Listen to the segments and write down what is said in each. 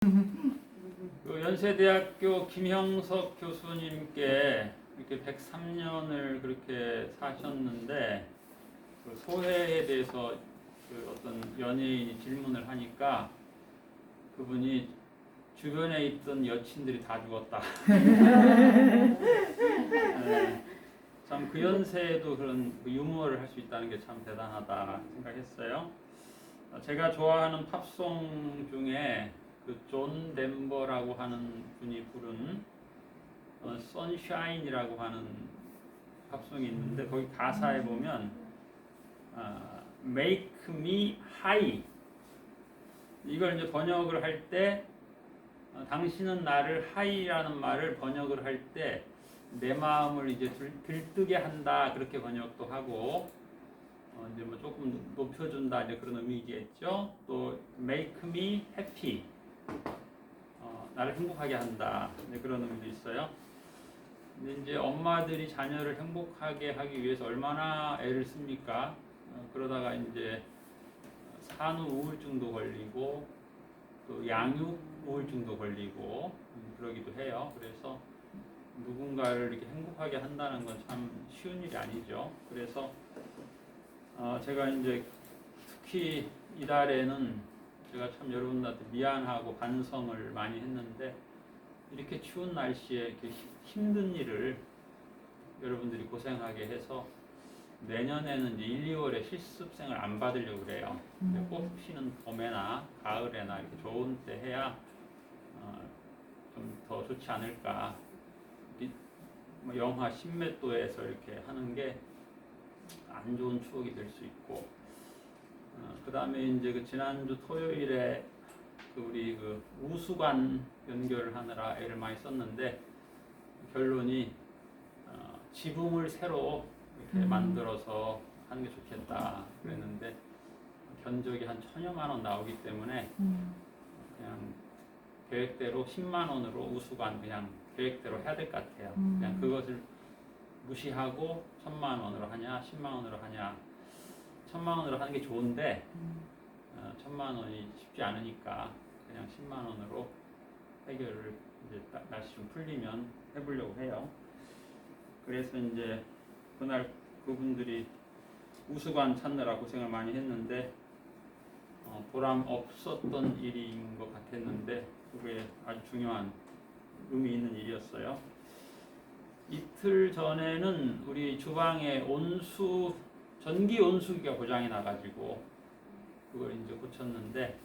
그 연세대학교 김형석 교수님께 이렇게 103년을 그렇게 사셨는데 그 소해에 대해서 그 어떤 연예인이 질문을 하니까 그분이 주변에 있던 여친들이 다 죽었다. 네, 참 그 연세에도 그런 그 유머를 할 수 있다는 게 참 대단하다 생각했어요. 제가 좋아하는 팝송 중에 그 존 덴버라고 하는 분이 부른 Sunshine이라고 하는 팝송이 있는데 거기 가사에 보면 Make me high 이걸 이제 번역을 할 때 당신은 나를 하이라는 말을 번역을 할 때 내 마음을 이제 들뜨게 한다 그렇게 번역도 하고 이제 뭐 조금 높여준다 이제 그런 의미겠죠. 또 make me happy 나를 행복하게 한다 이제 그런 의미도 있어요. 근데 이제 엄마들이 자녀를 행복하게 하기 위해서 얼마나 애를 씁니까? 그러다가 이제 산후 우울증도 걸리고 또 양육 우울증도 걸리고 그러기도 해요. 그래서 누군가를 이렇게 행복하게 한다는 건 참 쉬운 일이 아니죠. 그래서 제가 이제 특히 이달에는 제가 참 여러분들한테 미안하고 반성을 많이 했는데 이렇게 추운 날씨에 이렇게 힘든 일을 여러분들이 고생하게 해서 내년에는 이제 1, 2월에 실습생을 안 받으려고 그래요. 꽃 피는 봄에나 가을에나 이렇게 좋은 때 해야 좀 더 좋지 않을까. 뭐 영하 10몇 도에서 이렇게 하는 게 안 좋은 추억이 될 수 있고, 그 다음에 이제 그 지난주 토요일에 그 우리 그 우수관 연결을 하느라 애를 많이 썼는데 결론이 지붕을 새로 이렇게 만들어서 하는 게 좋겠다 그랬는데 견적이 한 1,000여만 원 나오기 때문에 그냥 계획대로 10만 원으로 우수관 그냥 계획대로 해야 될 것 같아요. 그냥 그것을 무시하고 1,000만 원으로 하냐 10만 원으로 하냐 1,000만 원으로 하는 게 좋은데 1,000만 원이 쉽지 않으니까 그냥 10만 원으로 해결을 이제 날씨 좀 풀리면 해보려고 해요. 그래서 이제 그날 그분들이 우수관 찾느라 고생을 많이 했는데 보람 없었던 일인 것 같았는데 그게 아주 중요한 의미 있는 일이었어요. 이틀 전에는 우리 주방에 전기 온수기가 고장이 나가지고 그걸 이제 고쳤는데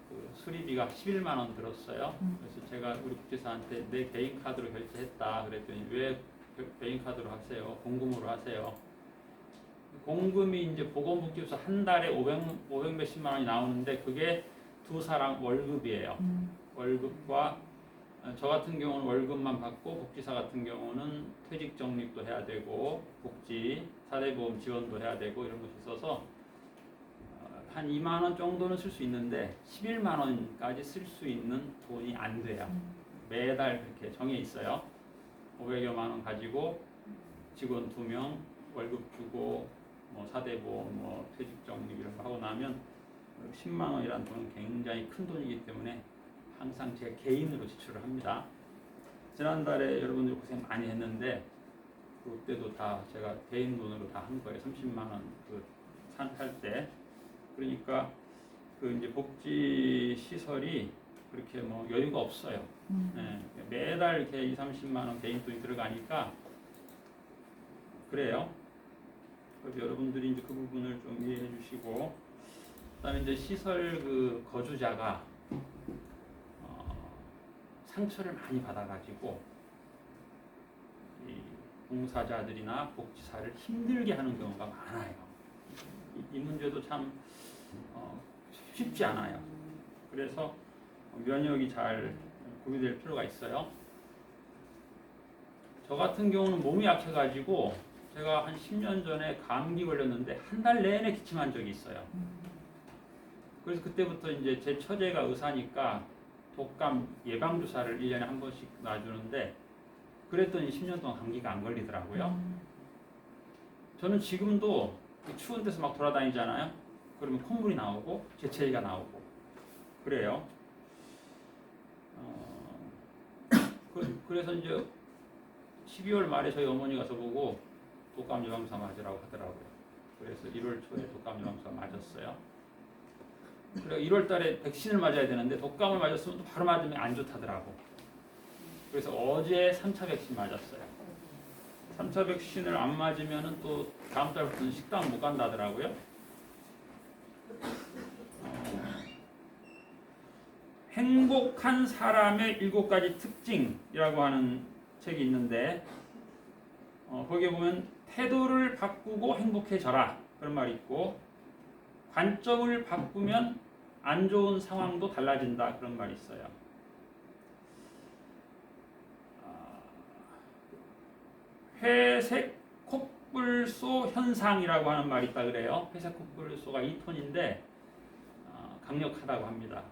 그 수리비가 11만 원 들었어요. 그래서 제가 우리 국제사한테 내 개인 카드로 결제했다 그랬더니 왜 개인 카드로 하세요? 공금으로 하세요. 공금이 이제 보건복지부에서 한 달에 500 몇십만 원이 나오는데 그게 두 사람 월급이에요. 월급과 저 같은 경우는 월급만 받고 복지사 같은 경우는 퇴직 적립도 해야 되고 복지 사대보험 지원도 해야 되고 이런 것이 있어서 한 2만 원 정도는 쓸 수 있는데 11만 원까지 쓸 수 있는 돈이 안 돼요. 매달 그렇게 정해 있어요. 500여만 원 가지고 직원 2명 월급 주고 뭐 사대보험 뭐 퇴직 적립 이런 거 하고 나면 10만 원이라는 돈은 굉장히 큰 돈이기 때문에 항상 제가 개인으로 지출을 합니다. 지난달에 여러분들 고생 많이 했는데 그때도 다 제가 개인 돈으로 다 한 거예요. 30만 원 그 살 때. 그러니까 그 이제 복지 시설이 그렇게 뭐 여유가 없어요. 네, 매달 이렇게 2, 30만 원 개인 돈이 들어가니까 그래요. 그래서 여러분들이 이제 그 부분을 좀 이해해 주시고, 그다음에 이제 시설 그 거주자가 상처를 많이 받아가지고 이 봉사자들이나 복지사를 힘들게 하는 경우가 많아요. 이 문제도 참 쉽지 않아요. 그래서 면역이 잘 구비될 필요가 있어요. 저 같은 경우는 몸이 약해가지고 제가 한 10년 전에 감기 걸렸는데 한 달 내내 기침한 적이 있어요. 그래서 그때부터 이제 제 처제가 의사니까 독감 예방주사를 1년에 한 번씩 놔주는데 그랬더니 10년 동안 감기가 안 걸리더라고요. 저는 지금도 추운 데서 막 돌아다니잖아요. 그러면 콧물이 나오고 재채기가 나오고 그래요. 그래서 이제 12월 말에 저희 어머니 가서 보고 독감 예방주사 맞으라고 하더라고요. 그래서 1월 초에 독감 예방주사 맞았어요. 그리고 1월 달에 백신을 맞아야 되는데 독감을 맞았으면 또 바로 맞으면 안 좋다더라고. 그래서 어제 3차 백신 맞았어요. 3차 백신을 안 맞으면 또 다음 달부터는 식당 못 간다더라고요. 행복한 사람의 7가지 특징이라고 하는 책이 있는데 거기에 보면 태도를 바꾸고 행복해져라 그런 말이 있고 관점을 바꾸면 안 좋은 상황도 달라진다 그런 말이 있어요. 회색 콧불소 현상이라고 하는 말이 있다 그래요. 회색 콧불소가 2톤인데 강력하다고 합니다.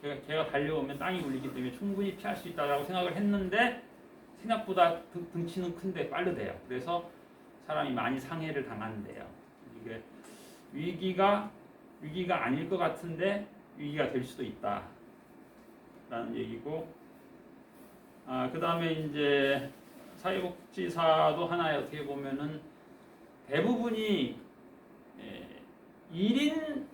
그래서 걔가 달려오면 땅이 울리기 때문에 충분히 피할 수 있다고 생각을 했는데 생각보다 등치는 큰데 빠르대요. 그래서 사람이 많이 상해를 당한대요. 이게 위기가 아닐 것 같은데 위기가 될 수도 있다라는 얘기고, 그 다음에 이제 사회복지사도 하나의 어떻게 보면은 대부분이 1인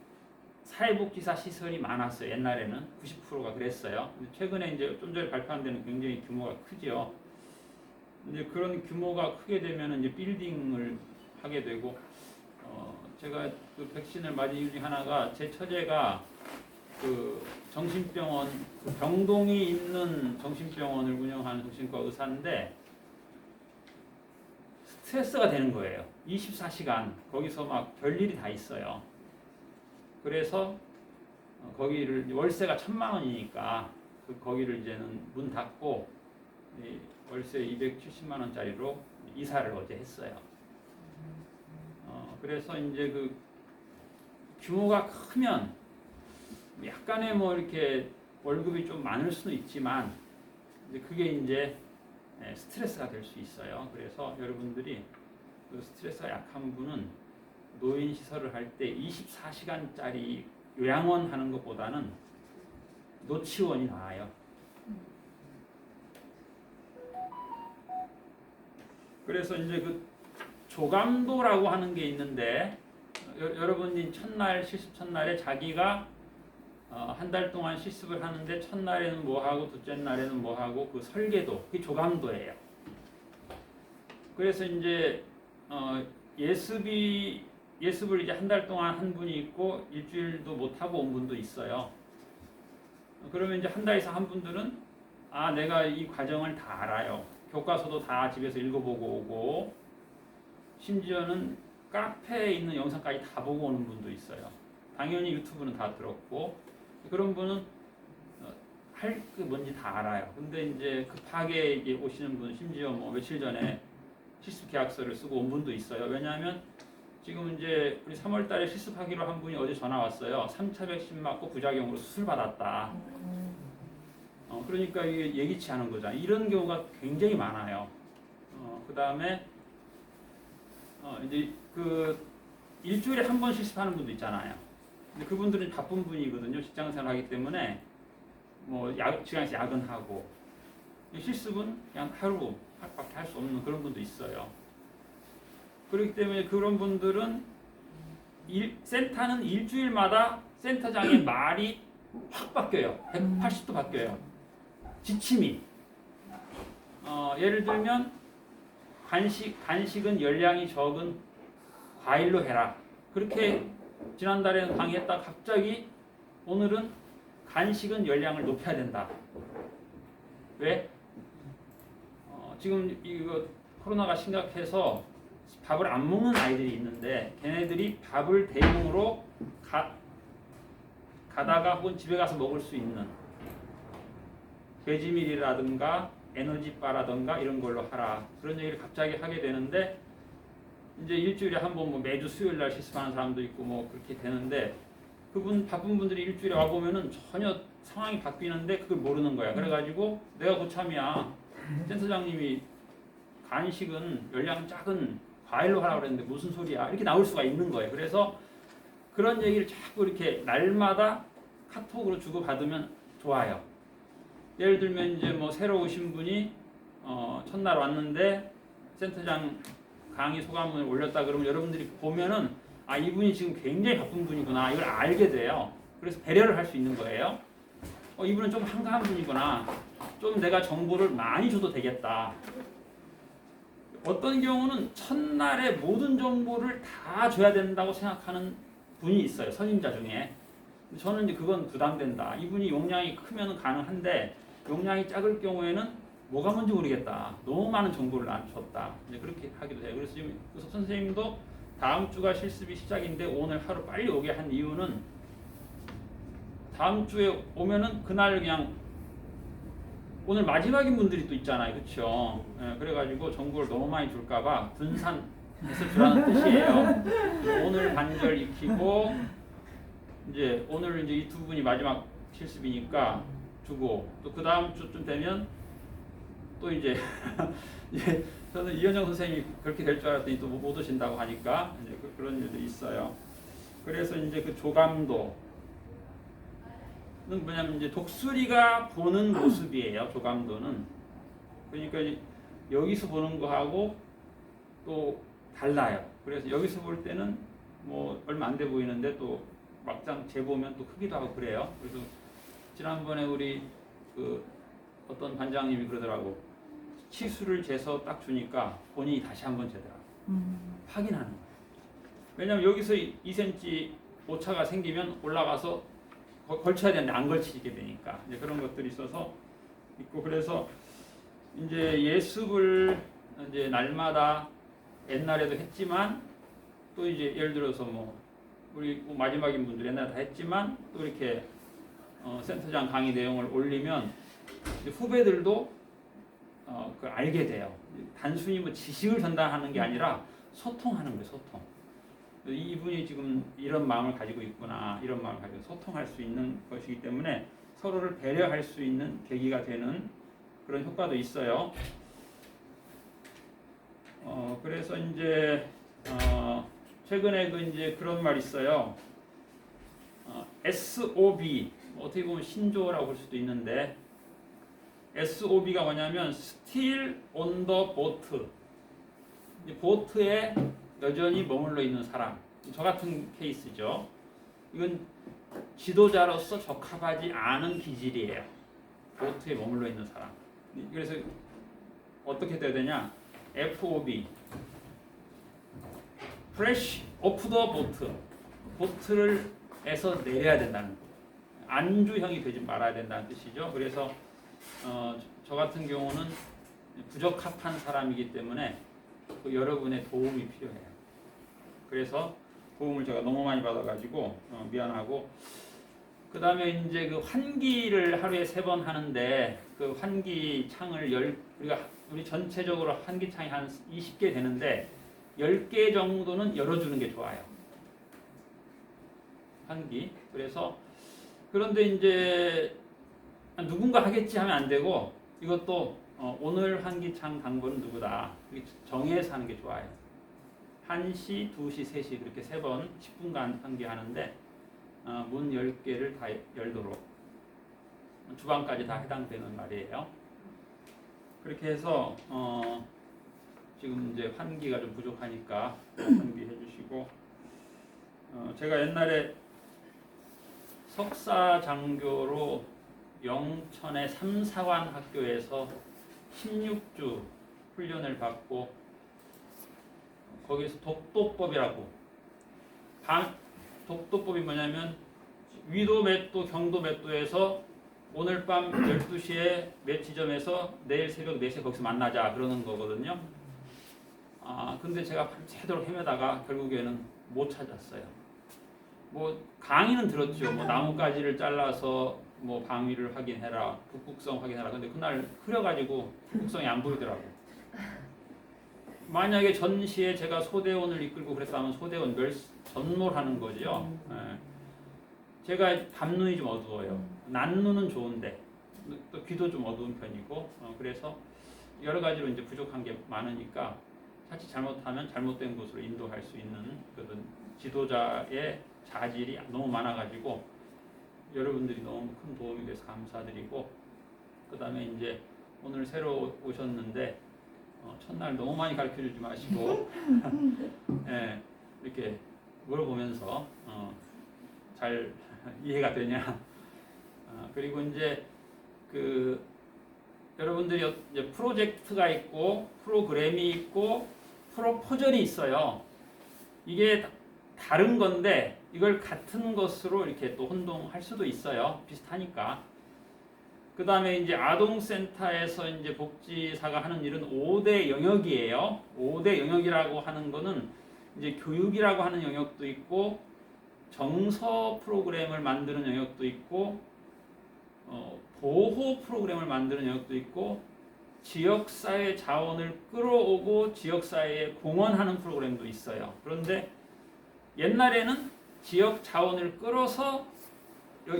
사회복지사 시설이 많았어요. 옛날에는 90%가 그랬어요. 근데 최근에 이제 좀 전에 발표한 데는 굉장히 규모가 크죠. 이제 그런 규모가 크게 되면 이제 빌딩을 하게 되고, 제가 그 백신을 맞은 이유 중 하나가 제 처제가 그 정신병원, 그 병동이 있는 정신병원을 운영하는 정신과 의사인데 스트레스가 되는 거예요. 24시간 거기서 막 별일이 다 있어요. 그래서 거기를 월세가 1,000만 원이니까 거기를 이제는 문 닫고 월세 270만 원짜리로 이사를 어제 했어요. 그래서 이제 그 규모가 크면 약간의 뭐 이렇게 월급이 좀 많을 수는 있지만 그게 이제 스트레스가 될 수 있어요. 그래서 여러분들이 그 스트레스가 약한 분은 노인 시설을 할 때 24시간짜리 요양원 하는 것보다는 노치원이 나아요. 그래서 이제 그 조감도라고 하는 게 있는데 여러분이 실습 첫날에 자기가 한 달 동안 실습을 하는데 첫날에는 뭐 하고 둘째 날에는 뭐 하고 그 설계도 그게 조감도예요. 그래서 이제 예습을 이제 한 달 동안 한 분이 있고 일주일도 못 하고 온 분도 있어요. 그러면 이제 한 달 이상 한 분들은 내가 이 과정을 다 알아요. 교과서도 다 집에서 읽어보고 오고 심지어는 카페에 있는 영상까지 다 보고 오는 분도 있어요. 당연히 유튜브는 다 들었고 그런 분은 할 게 뭔지 다 알아요. 근데 이제 급하게 이제 오시는 분 심지어 뭐 며칠 전에 실습 계약서를 쓰고 온 분도 있어요. 왜냐하면 지금 이제 우리 3월 달에 실습하기로 한 분이 어제 전화 왔어요. 3차 백신 맞고 부작용으로 수술 받았다. 그러니까 이게 예기치 않은 거잖아요. 이런 경우가 굉장히 많아요. 그 다음에 이제 그 일주일에 한 번 실습하는 분도 있잖아요. 근데 그분들은 바쁜 분이거든요. 직장생활 하기 때문에 뭐 시간에서 야근하고 실습은 그냥 하루밖에 할 수 없는 그런 분도 있어요. 그렇기 때문에 그런 분들은 센터는 일주일마다 센터장의 말이 확 바뀌어요. 180도 바뀌어요. 지침이 예를 들면 간식은 열량이 적은 과일로 해라. 그렇게 지난달에는 강의했다 갑자기 오늘은 간식은 열량을 높여야 된다. 왜? 지금 이거 코로나가 심각해서 밥을 안 먹는 아이들이 있는데 걔네들이 밥을 대용으로 가다가 혹은 집에 가서 먹을 수 있는 돼지밀이라든가 에너지바라든가 이런 걸로 하라. 그런 얘기를 갑자기 하게 되는데 이제 일주일에 한 번 뭐 매주 수요일 날 실습하는 사람도 있고 뭐 그렇게 되는데 바쁜 분들이 일주일에 와 보면은 전혀 상황이 바뀌는데 그걸 모르는 거야. 그래가지고 내가 고참이야. 센터장님이 간식은 열량 작은 과일로 하라고 그랬는데 무슨 소리야? 이렇게 나올 수가 있는 거예요. 그래서 그런 얘기를 자꾸 이렇게 날마다 카톡으로 주고받으면 좋아요. 예를 들면 이제 뭐 새로 오신 분이 첫날 왔는데 센터장 강의 소감문을 올렸다 그러면 여러분들이 보면은 아 이분이 지금 굉장히 바쁜 분이구나 이걸 알게 돼요. 그래서 배려를 할 수 있는 거예요. 이분은 좀 한가한 분이구나. 좀 내가 정보를 많이 줘도 되겠다. 어떤 경우는 첫날에 모든 정보를 다 줘야 된다고 생각하는 분이 있어요. 선임자 중에. 저는 이제 그건 부담된다. 이분이 용량이 크면 가능한데 용량이 작을 경우에는 뭐가 뭔지 모르겠다. 너무 많은 정보를 안 줬다. 이제 그렇게 하기도 해요. 그래서 지금 우석 선생님도 다음 주가 실습이 시작인데 오늘 하루 빨리 오게 한 이유는 다음 주에 오면은 그날 그냥 오늘 마지막인 분들이 또 있잖아요. 그렇죠? 그래가지고 정보를 너무 많이 줄까봐 분산해서 주라는 뜻이에요. 오늘 반절 익히고 이제 오늘 이제 이 두 분이 마지막 실습이니까 주고 또 그 다음 주쯤 되면 또 이제 이제 저는 이현정 선생님이 그렇게 될 줄 알았더니 또 못 오신다고 하니까 이제 그런 일도 있어요. 그래서 이제 그 조감도는 뭐냐면 이제 독수리가 보는 모습이에요. 조감도는 그러니까 여기서 보는 거하고 또 달라요. 그래서 여기서 볼 때는 뭐 얼마 안 돼 보이는데 또 막상 재보면 또 크기도 하고 그래요. 그래서 지난번에 우리 그 어떤 반장님이 그러더라고. 치수를 재서 딱 주니까 본인이 다시 한번 재더라고. 확인하는 거예요. 왜냐면 여기서 2cm 오차가 생기면 올라가서 걸쳐야 되는데 안 걸치게 되니까 이제 그런 것들이 있어서 있고 그래서 이제 예습을 이제 날마다 옛날에도 했지만 또 이제 예를 들어서 뭐 우리 마지막인 분들 옛날에 다 했지만 또 이렇게 센터장 강의 내용을 올리면 후배들도 그 알게 돼요. 단순히 뭐 지식을 전달하는 게 아니라 소통하는 거예요. 소통. 이분이 지금 이런 마음을 가지고 있구나. 이런 마음을 가지고 소통할 수 있는 것이기 때문에 서로를 배려할 수 있는 계기가 되는 그런 효과도 있어요. 그래서 이제 최근에 그 이제 그런 말 있어요. SOB 어떻게 보면 신조어라고 볼 수도 있는데 SOB가 뭐냐면 Still on the boat. 보트에 여전히 머물러 있는 사람. 저 같은 케이스죠. 이건 지도자로서 적합하지 않은 기질이에요. 보트에 머물러 있는 사람. 그래서 어떻게 돼야 되냐? FOB. Fresh off the boat. 보트를 에서 내려야 된다는 거. 안주형이 되지 말아야 된다는 뜻이죠. 그래서 저 같은 경우는 부적합한 사람이기 때문에 여러분의 도움이 필요해요. 그래서 도움을 제가 너무 많이 받아가지고 미안하고 그 다음에 이제 그 환기를 하루에 3번 하는데 그 환기 창을 우리 전체적으로 환기 창이 한 20개 되는데 10개 정도는 열어주는 게 좋아요. 환기. 그래서 그런데 이제 누군가 하겠지 하면 안 되고 이것도 오늘 환기창 당번은 누구다 정해서 하는 게 좋아요. 1시, 2시, 3시 그렇게 3번 10분간 환기하는데 문 10개를 다 열도록 주방까지 다 해당되는 말이에요. 그렇게 해서 지금 이제 환기가 좀 부족하니까 환기해 주시고 제가 옛날에 석사 장교로 영천의 삼사관 학교에서 16주 훈련을 받고 거기서 독도법이라고 독도법이 뭐냐면 위도 몇 도 경도 몇 도에서 오늘 밤 12시에 몇 지점에서 내일 새벽 4시에 거기서 만나자 그러는 거거든요. 근데 제가 밤새도록 헤매다가 결국에는 못 찾았어요. 뭐 강의는 들었죠. 뭐 나뭇가지를 잘라서 뭐 방위를 확인해라, 북극성 확인해라. 근데 그날 흐려가지고 북극성이 안 보이더라고. 만약에 전시에 제가 소대원을 이끌고 그랬다면 소대원 전몰하는 거죠. 제가 밤눈이 좀 어두워요. 낮눈은 좋은데 또 귀도 좀 어두운 편이고 그래서 여러 가지로 이제 부족한 게 많으니까 자칫 잘못하면 잘못된 곳으로 인도할 수 있는 그런 지도자의 자질이 너무 많아가지고 여러분들이 너무 큰 도움이 돼서 감사드리고 그 다음에 이제 오늘 새로 오셨는데 첫날 너무 많이 가르쳐주지 마시고 예, 이렇게 물어보면서 잘 이해가 되냐. 그리고 이제 여러분들이 이제 프로젝트가 있고 프로그램이 있고 프로포절이 있어요. 이게 다른 건데 이걸 같은 것으로 이렇게 또 혼동할 수도 있어요. 비슷하니까. 그 다음에 이제 아동센터에서 이제 복지사가 하는 일은 5대 영역이에요. 5대 영역이라고 하는 거는 이제 교육이라고 하는 영역도 있고, 정서 프로그램을 만드는 영역도 있고, 보호 프로그램을 만드는 영역도 있고, 지역사회 자원을 끌어오고 지역사회에 공헌하는 프로그램도 있어요. 그런데 옛날에는 지역 자원을 끌어서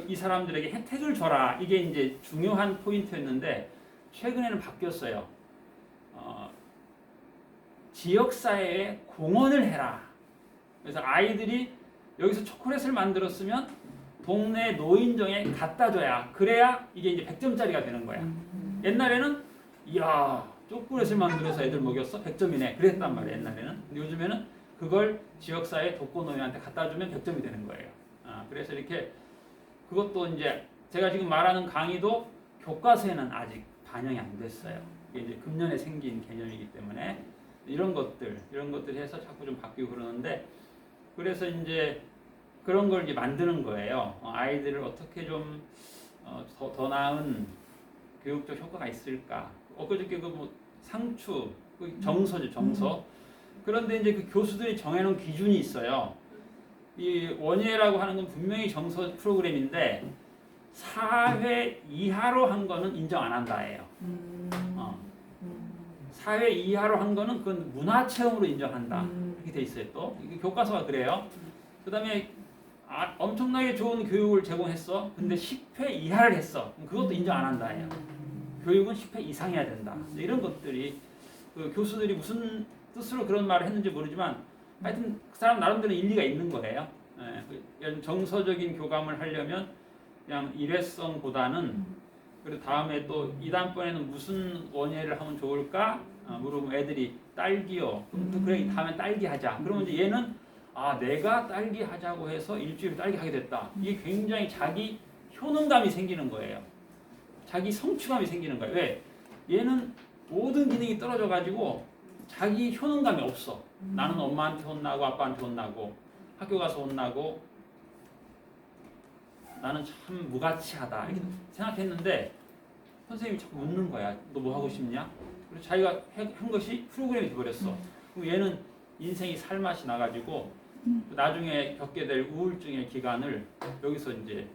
이 사람들에게 혜택을 줘라. 이게 이제 중요한 포인트였는데 최근에는 바뀌었어요. 지역사회에 공헌을 해라. 그래서 아이들이 여기서 초콜릿을 만들었으면 동네 노인정에 갖다 줘야, 그래야 이게 이제 100점짜리가 되는 거야. 옛날에는 이야, 초콜릿을 만들어서 애들 먹였어? 100점이네. 그랬단 말이야, 옛날에는. 근데 요즘에는 그걸 지역사회 독거노인한테 갖다 주면 100점이 되는 거예요. 그래서 이렇게 그것도 이제 제가 지금 말하는 강의도 교과서에는 아직 반영이 안 됐어요. 이게 이제 금년에 생긴 개념이기 때문에 이런 것들 해서 자꾸 좀 바뀌고 그러는데, 그래서 이제 그런 걸 이제 만드는 거예요. 아이들을 어떻게 좀 더 나은 교육적 효과가 있을까. 엊그저께 상추, 정서죠, 정서. 그런데 이제 그 교수들이 정해놓은 기준이 있어요. 이 원예라고 하는 건 분명히 정서 프로그램인데 4회 이하로 한 거는 인정 안 한다예요. 4회 이하로 한 거는 그건 문화체험으로 인정한다. 이렇게 돼 있어요. 또 이게 교과서가 그래요. 그다음에 엄청나게 좋은 교육을 제공했어. 근데 10회 이하를 했어. 그것도 인정 안 한다예요. 교육은 10회 이상해야 된다. 이런 것들이 교수들이 무슨 뜻으로 그런 말을 했는지 모르지만 하여튼 그 사람 나름대로 일리가 있는 거예요. 이런 정서적인 교감을 하려면 그냥 일회성보다는, 그리고 다음에 또 2단번에는 무슨 원예를 하면 좋을까 물어보면 애들이 딸기요. 그럼 그래, 다음에 딸기 하자. 그러면 이제 얘는 내가 딸기 하자고 해서 일주일 딸기 하게 됐다. 이게 굉장히 자기 효능감이 생기는 거예요. 자기 성취감이 생기는 거예요. 왜? 얘는 모든 기능이 떨어져 가지고 자기 효능감이 없어. 나는 엄마한테 혼나고 아빠한테 혼나고 학교 가서 혼나고 나는 참 무가치하다 이렇게 생각했는데 선생님이 자꾸 묻는 거야. 너 뭐 하고 싶냐? 그래서 자기가 한 것이 프로그램이 돼버렸어. 그럼 얘는 인생이 살맛이 나가지고 나중에 겪게 될 우울증의 기간을 여기서 이제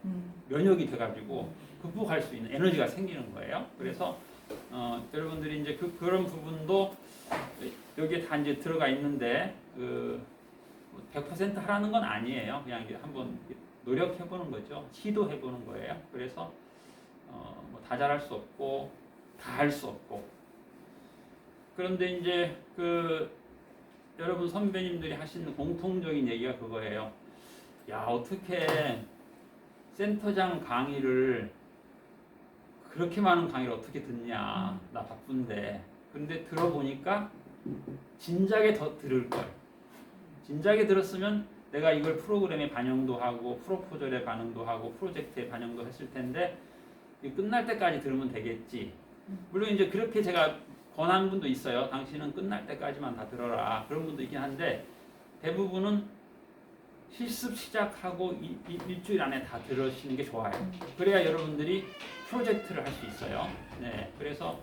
면역이 돼가지고 극복할 수 있는 에너지가 생기는 거예요. 그래서 여러분들이 이제 그런 부분도 여기에 다 이제 들어가 있는데 100% 하라는 건 아니에요. 그냥 한번 노력해보는 거죠. 시도해보는 거예요. 그래서 다 잘할 수 없고 다 할 수 없고. 그런데 이제 여러분 선배님들이 하시는 공통적인 얘기가 그거예요. 야, 어떻게 센터장 강의를 그렇게 많은 강의를 어떻게 듣냐. 나 바쁜데. 근데 들어보니까 진작에 더 들을 걸. 진작에 들었으면 내가 이걸 프로그램에 반영도 하고 프로포절에 반영도 하고 프로젝트에 반영도 했을 텐데 끝날 때까지 들으면 되겠지. 물론 이제 그렇게 제가 권한 분도 있어요. 당신은 끝날 때까지만 다 들어라. 그런 분도 있긴 한데 대부분은 실습 시작하고 일주일 안에 다 들으시는 게 좋아요. 그래야 여러분들이 프로젝트를 할 수 있어요. 네, 그래서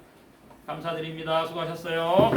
감사드립니다. 수고하셨어요.